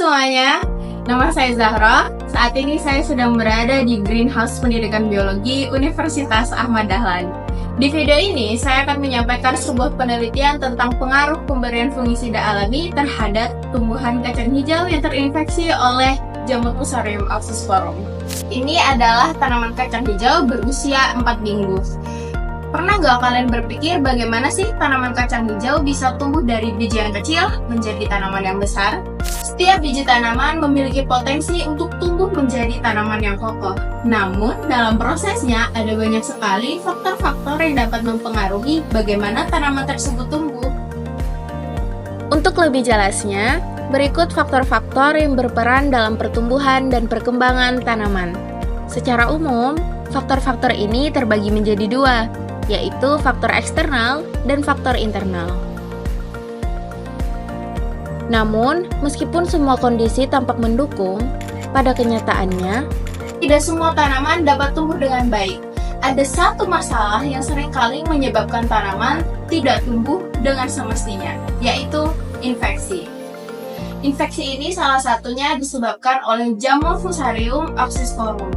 semuanya, nama saya Zahra. Saat ini saya sedang berada di Greenhouse Pendidikan Biologi Universitas Ahmad Dahlan. Di video ini, saya akan menyampaikan sebuah penelitian tentang pengaruh pemberian fungisida alami terhadap tumbuhan kacang hijau yang terinfeksi oleh jamur Fusarium oxysporum. Ini adalah tanaman kacang hijau berusia 4 minggu. Pernah nggak kalian berpikir bagaimana sih tanaman kacang hijau bisa tumbuh dari biji yang kecil menjadi tanaman yang besar? Setiap biji tanaman memiliki potensi untuk tumbuh menjadi tanaman yang kokoh. Namun, dalam prosesnya ada banyak sekali faktor-faktor yang dapat mempengaruhi bagaimana tanaman tersebut tumbuh. Untuk lebih jelasnya, berikut faktor-faktor yang berperan dalam pertumbuhan dan perkembangan tanaman. Secara umum, faktor-faktor ini terbagi menjadi dua, yaitu faktor eksternal dan faktor internal. Namun, meskipun semua kondisi tampak mendukung, pada kenyataannya, tidak semua tanaman dapat tumbuh dengan baik. Ada satu masalah yang seringkali menyebabkan tanaman tidak tumbuh dengan semestinya, yaitu infeksi. Infeksi ini salah satunya disebabkan oleh jamur Fusarium oxysporum.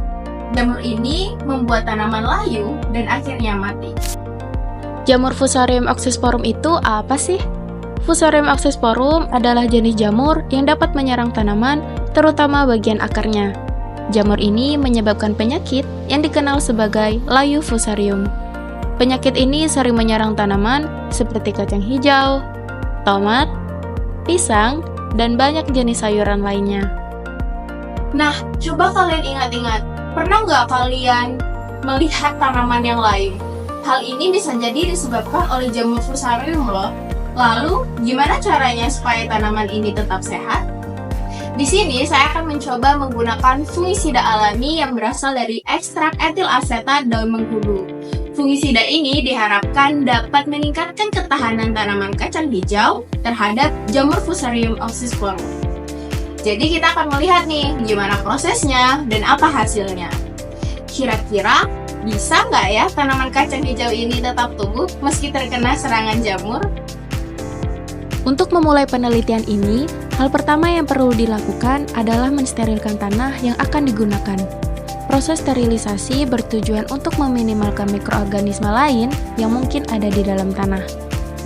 Jamur ini membuat tanaman layu dan akhirnya mati. Jamur Fusarium oxysporum itu apa sih? Fusarium oxysporum adalah jenis jamur yang dapat menyerang tanaman, terutama bagian akarnya. Jamur ini menyebabkan penyakit yang dikenal sebagai layu fusarium. Penyakit ini sering menyerang tanaman seperti kacang hijau, tomat, pisang, dan banyak jenis sayuran lainnya. Nah, coba kalian ingat-ingat, pernah nggak kalian melihat tanaman yang layu? Hal ini bisa jadi disebabkan oleh jamur Fusarium loh. Lalu, gimana caranya supaya tanaman ini tetap sehat? Di sini saya akan mencoba menggunakan fungisida alami yang berasal dari ekstrak etil asetat daun mengkudu. Fungisida ini diharapkan dapat meningkatkan ketahanan tanaman kacang hijau terhadap jamur Fusarium oxysporum. Jadi kita akan melihat nih gimana prosesnya dan apa hasilnya. Kira-kira bisa nggak ya tanaman kacang hijau ini tetap tumbuh meski terkena serangan jamur? Untuk memulai penelitian ini, hal pertama yang perlu dilakukan adalah mensterilkan tanah yang akan digunakan. Proses sterilisasi bertujuan untuk meminimalkan mikroorganisme lain yang mungkin ada di dalam tanah.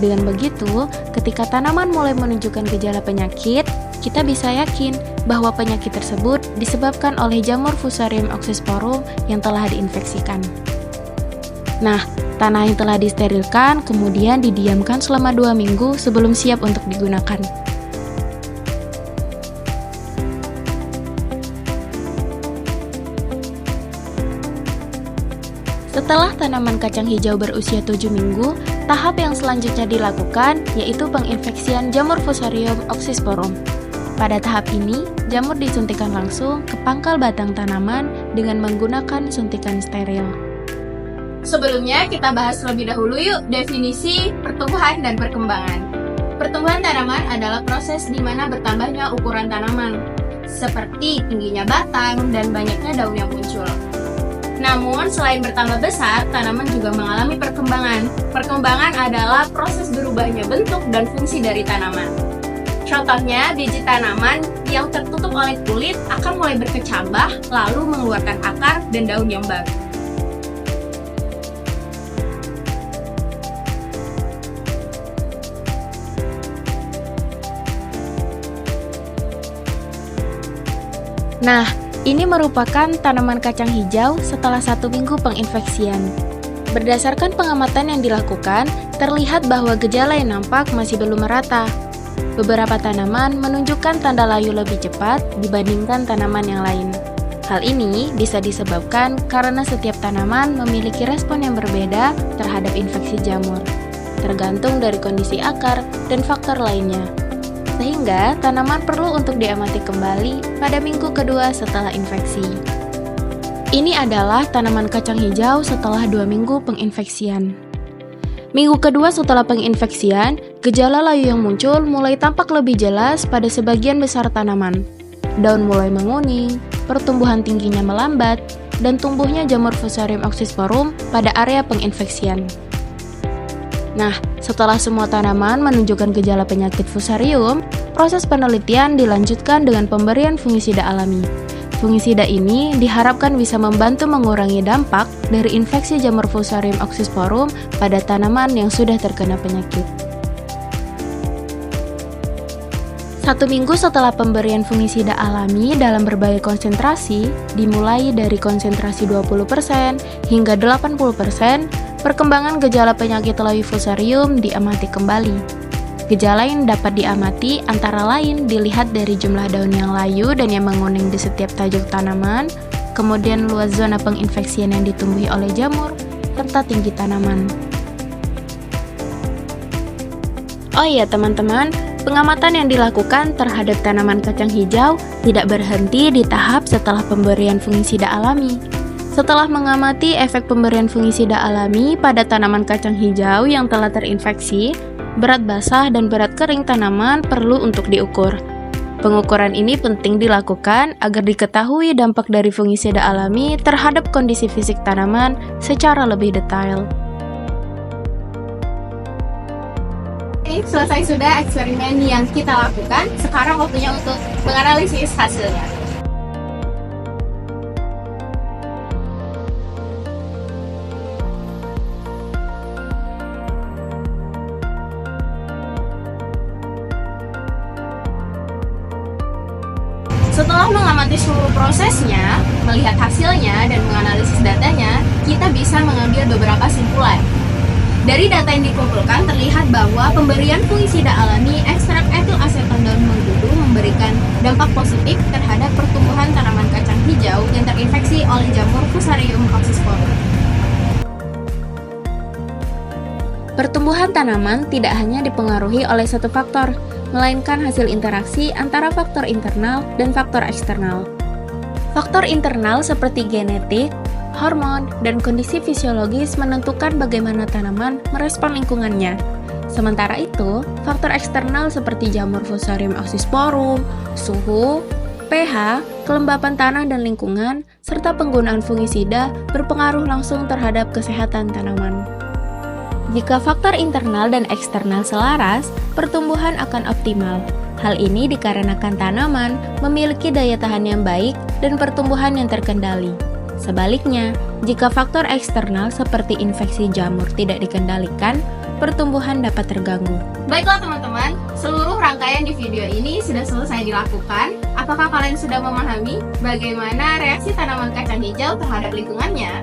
Dengan begitu, ketika tanaman mulai menunjukkan gejala penyakit, kita bisa yakin bahwa penyakit tersebut disebabkan oleh jamur Fusarium oxysporum yang telah diinfeksikan. Nah, tanah yang telah disterilkan kemudian didiamkan selama 2 minggu sebelum siap untuk digunakan. Setelah tanaman kacang hijau berusia 7 minggu, tahap yang selanjutnya dilakukan yaitu penginfeksian jamur Fusarium oxysporum. Pada tahap ini, jamur disuntikan langsung ke pangkal batang tanaman dengan menggunakan suntikan steril. Sebelumnya kita bahas lebih dahulu yuk definisi pertumbuhan dan perkembangan. Pertumbuhan tanaman adalah proses di mana bertambahnya ukuran tanaman, seperti tingginya batang dan banyaknya daun yang muncul. Namun, selain bertambah besar, tanaman juga mengalami perkembangan. Perkembangan adalah proses berubahnya bentuk dan fungsi dari tanaman. Contohnya, biji tanaman yang tertutup oleh kulit akan mulai berkecambah, lalu mengeluarkan akar dan daun yang baru. Nah, ini merupakan tanaman kacang hijau setelah 1 minggu penginfeksian. Berdasarkan pengamatan yang dilakukan, terlihat bahwa gejala yang nampak masih belum merata. Beberapa tanaman menunjukkan tanda layu lebih cepat dibandingkan tanaman yang lain. Hal ini bisa disebabkan karena setiap tanaman memiliki respon yang berbeda terhadap infeksi jamur, tergantung dari kondisi akar dan faktor lainnya. Sehingga tanaman perlu untuk diamati kembali pada minggu kedua setelah infeksi. Ini adalah tanaman kacang hijau setelah 2 minggu penginfeksian. Minggu kedua setelah penginfeksian, gejala layu yang muncul mulai tampak lebih jelas pada sebagian besar tanaman. Daun mulai menguning, pertumbuhan tingginya melambat, dan tumbuhnya jamur Fusarium oxysporum pada area penginfeksian. Nah, setelah semua tanaman menunjukkan gejala penyakit fusarium, proses penelitian dilanjutkan dengan pemberian fungisida alami. Fungisida ini diharapkan bisa membantu mengurangi dampak dari infeksi jamur Fusarium oxysporum pada tanaman yang sudah terkena penyakit. 1 minggu setelah pemberian fungisida alami dalam berbagai konsentrasi, dimulai dari konsentrasi 20% hingga 80%, perkembangan gejala penyakit layu Fusarium diamati kembali. Gejala yang dapat diamati antara lain dilihat dari jumlah daun yang layu dan yang menguning di setiap tajuk tanaman, kemudian luas zona penginfeksian yang ditumbuhi oleh jamur, serta tinggi tanaman. Oh iya teman-teman, pengamatan yang dilakukan terhadap tanaman kacang hijau tidak berhenti di tahap setelah pemberian fungisida alami. Setelah mengamati efek pemberian fungisida alami pada tanaman kacang hijau yang telah terinfeksi, berat basah dan berat kering tanaman perlu untuk diukur. Pengukuran ini penting dilakukan agar diketahui dampak dari fungisida alami terhadap kondisi fisik tanaman secara lebih detail. Oke, selesai sudah eksperimen yang kita lakukan. Sekarang waktunya untuk menganalisis hasilnya. Setelah mengamati seluruh prosesnya, melihat hasilnya, dan menganalisis datanya, kita bisa mengambil beberapa kesimpulan. Dari data yang dikumpulkan terlihat bahwa pemberian fungisida alami ekstrak etil aseton daun mengkudu memberikan dampak positif terhadap pertumbuhan tanaman kacang hijau yang terinfeksi oleh jamur Fusarium oxysporum. Pertumbuhan tanaman tidak hanya dipengaruhi oleh satu faktor, melainkan hasil interaksi antara faktor internal dan faktor eksternal. Faktor internal seperti genetik, hormon, dan kondisi fisiologis menentukan bagaimana tanaman merespon lingkungannya. Sementara itu, faktor eksternal seperti jamur Fusarium oxysporum, suhu, pH, kelembapan tanah dan lingkungan, serta penggunaan fungisida berpengaruh langsung terhadap kesehatan tanaman. Jika faktor internal dan eksternal selaras, pertumbuhan akan optimal. Hal ini dikarenakan tanaman memiliki daya tahan yang baik dan pertumbuhan yang terkendali. Sebaliknya, jika faktor eksternal seperti infeksi jamur tidak dikendalikan, pertumbuhan dapat terganggu. Baiklah teman-teman, seluruh rangkaian di video ini sudah selesai dilakukan. Apakah kalian sudah memahami bagaimana reaksi tanaman kacang hijau terhadap lingkungannya?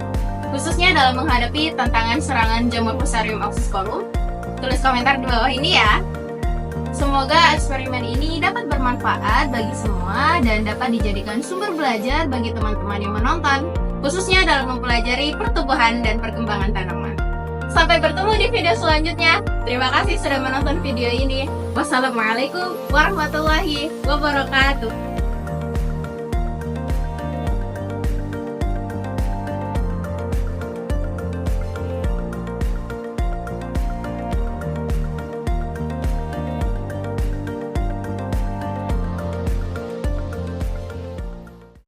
Khususnya dalam menghadapi tantangan serangan jamur Fusarium oxysporum? Tulis komentar di bawah ini ya. Semoga eksperimen ini dapat bermanfaat bagi semua dan dapat dijadikan sumber belajar bagi teman-teman yang menonton, khususnya dalam mempelajari pertumbuhan dan perkembangan tanaman. Sampai bertemu di video selanjutnya. Terima kasih sudah menonton video ini. Wassalamualaikum warahmatullahi wabarakatuh.